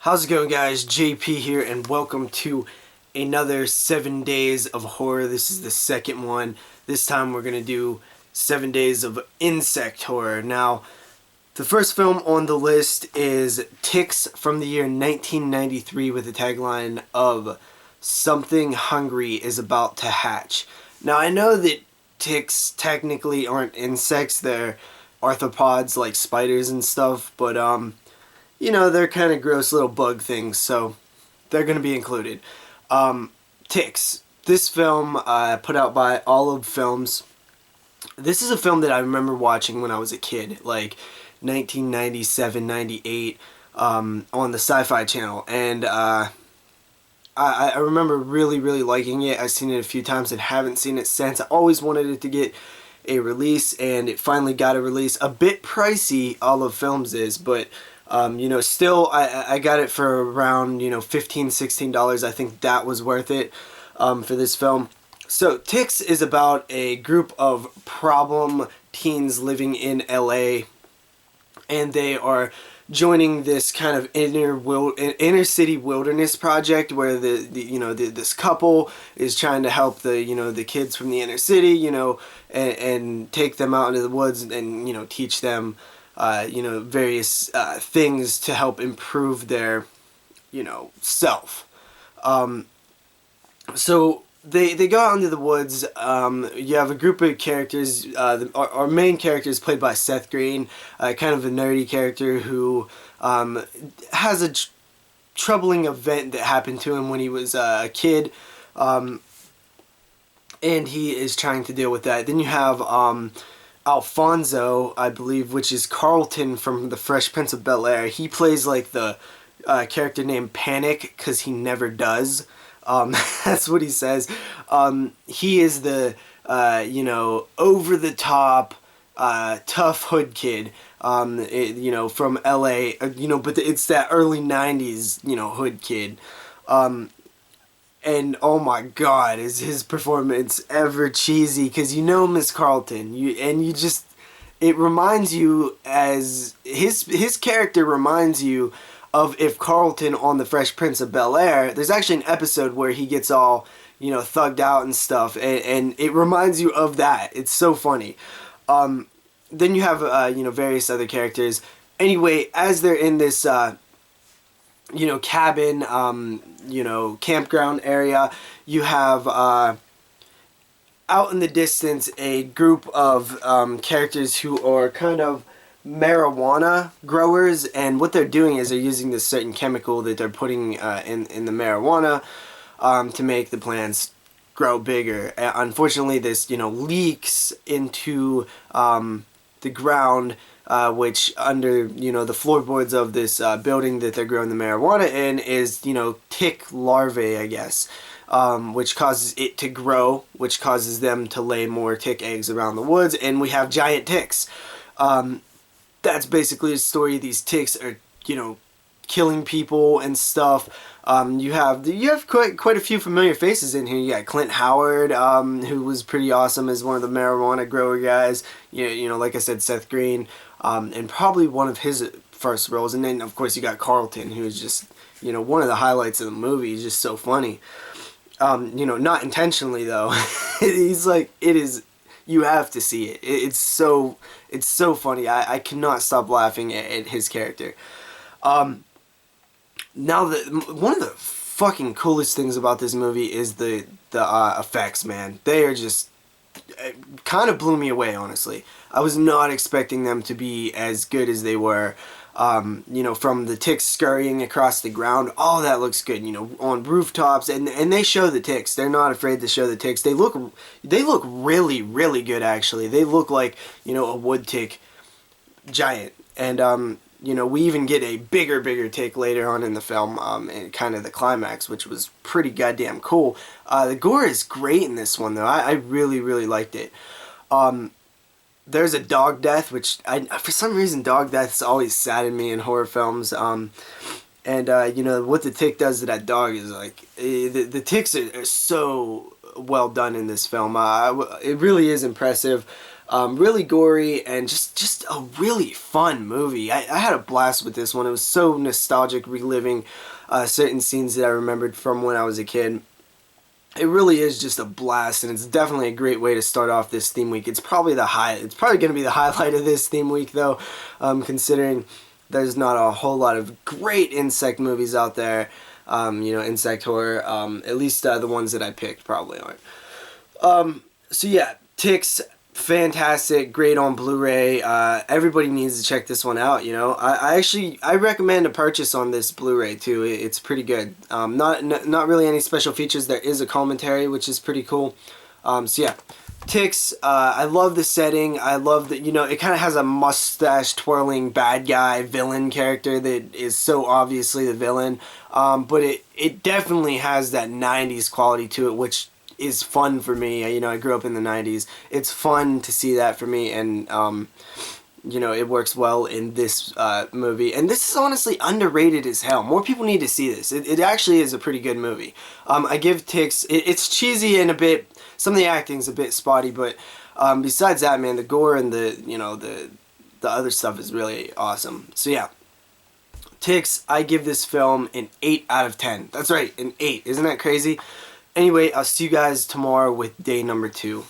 How's it going, guys? JP here, and welcome to another 7 days of horror. This is the second one. This time we're going to do 7 days of insect horror. Now, the first film on the list is Ticks from the year 1993 with the tagline of "Something hungry is about to hatch." Now, I know that ticks technically aren't insects, they're arthropods like spiders and stuff, but they're kind of gross little bug things, so they're going to be included. Ticks. This film, put out by Olive Films. This is a film that I remember watching when I was a kid, like 1997, 98, on the Sci-Fi Channel, and I remember really, really liking it. I've seen it a few times and haven't seen it since. I always wanted it to get a release, and it finally got a release. A bit pricey, Olive Films is, but still, I got it for around, $15, $16. I think that was worth it for this film. So, Ticks is about a group of problem teens living in LA, and they are joining this kind of inner city wilderness project where this couple is trying to help the kids from the inner city, and take them out into the woods and teach them various things to help improve their, self. So they go out into the woods. You have a group of characters. Our main character is played by Seth Green, kind of a nerdy character who has a troubling event that happened to him when he was a kid, and he is trying to deal with that. Then you have Alfonso, I believe, which is Carlton from The Fresh Prince of Bel-Air. He plays like the character named Panik because he never does. That's what he says. He is the over the top tough hood kid, from LA, but it's that early 90s, hood kid. And oh my god, is his performance ever cheesy, because Miss Carlton, it reminds you, as his character reminds you of if Carlton on The Fresh Prince of Bel-Air. There's actually an episode where he gets all, thugged out and stuff, and it reminds you of that. It's so funny. Then you have, various other characters. Anyway, as they're in this, cabin, campground area, you have, out in the distance, a group of characters who are kind of marijuana growers, and what they're doing is they're using this certain chemical that they're putting in the marijuana to make the plants grow bigger. Unfortunately, this leaks into the ground, which under the floorboards of this building that they're growing the marijuana in is tick larvae, I guess, which causes it to grow, which causes them to lay more tick eggs around the woods, and we have giant ticks. That's basically the story. These ticks are, killing people and stuff. You have quite a few familiar faces in here. You got Clint Howard, who was pretty awesome as one of the marijuana grower guys. Like I said, Seth Green, and probably one of his first roles. And then, of course, you got Carlton, who's just, one of the highlights of the movie. He's just so funny. Not intentionally, though. He's like, it is... You have to see it. It's so funny. I cannot stop laughing at his character. Now, one of the fucking coolest things about this movie is the effects, man. They are just... It kind of blew me away, honestly. I was not expecting them to be as good as they were. From the ticks scurrying across the ground, all that looks good, on rooftops, and they show the ticks. They're not afraid to show the ticks. They look really, really good, actually. They look like, a wood tick giant. And, we even get a bigger tick later on in the film, and kind of the climax, which was pretty goddamn cool. The gore is great in this one, though. I really, really liked it. There's a dog death, which for some reason dog deaths always sadden me in horror films. And what the tick does to that dog is like the ticks are so well done in this film. It really is impressive. Really gory and just a really fun movie. I had a blast with this one. It was so nostalgic, reliving certain scenes that I remembered from when I was a kid. It really is just a blast, and it's definitely a great way to start off this theme week. It's probably It's probably going to be the highlight of this theme week, though, considering there's not a whole lot of great insect movies out there. Insect horror. At least the ones that I picked probably aren't. So yeah, Ticks, fantastic, great on Blu-ray. Everybody needs to check this one out. I recommend a purchase on this Blu-ray too. It's pretty good. Not really any special features. There is a commentary, which is pretty cool. So yeah, Ticks. I love the setting. I love that it kind of has a mustache twirling bad guy villain character that is so obviously the villain. But it definitely has that 90s quality to it, which is fun for me. I grew up in the 90s. It's fun to see that for me, and it works well in this movie. And this is honestly underrated as hell. More people need to see this. It actually is a pretty good movie. I give Ticks. It's cheesy and a bit. Some of the acting's a bit spotty, but besides that, man, the gore and the other stuff is really awesome. So yeah, Ticks. I give this film an 8 out of 10. That's right, an 8. Isn't that crazy? Anyway, I'll see you guys tomorrow with day number 2.